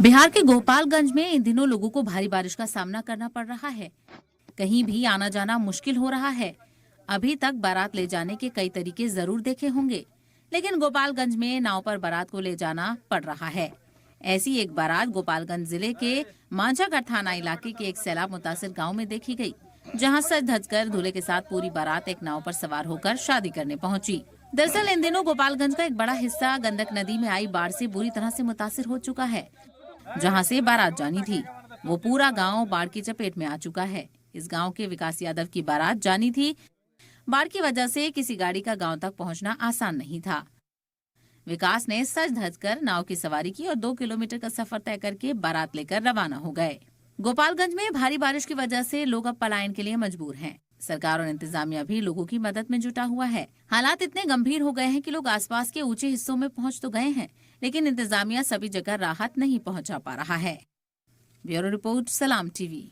बिहार के गोपालगंज में इन दिनों लोगों को भारी बारिश का सामना करना पड़ रहा है। कहीं भी आना जाना मुश्किल हो रहा है। अभी तक बारात ले जाने के कई तरीके जरूर देखे होंगे, लेकिन गोपालगंज में नाव पर बारात को ले जाना पड़ रहा है। ऐसी एक बारात गोपालगंज जिले के मांझागढ़ थाना इलाके के एक सैलाब मुतासिर गांव में देखी गई, जहां सज धज कर दूल्हे के साथ पूरी बारात एक नाव पर सवार होकर शादी करने पहुंची। दरअसल इन दिनों गोपालगंज का एक बड़ा हिस्सा गंडक नदी में आई बाढ़ से बुरी तरह से मुतासिर हो चुका है। जहां से बारात जानी थी, वो पूरा गांव बाढ़ की चपेट में आ चुका है। इस गांव के विकास यादव की बारात जानी थी। बाढ़ की वजह से किसी गाड़ी का गांव तक पहुंचना आसान नहीं था। विकास ने सज धज कर नाव की सवारी की और 2 किलोमीटर का सफर तय करके बारात लेकर रवाना हो गए। गोपालगंज में भारी बारिश की वजह से लोग अब पलायन के लिए मजबूर हैं। सरकार और इंतजामिया भी लोगों की मदद में जुटा हुआ है। हालात इतने गंभीर हो गए हैं कि लोग आसपास के ऊंचे हिस्सों में पहुंच तो गए हैं, लेकिन इंतजामिया सभी जगह राहत नहीं पहुंचा पा रहा है। ब्यूरो रिपोर्ट, सलाम टीवी।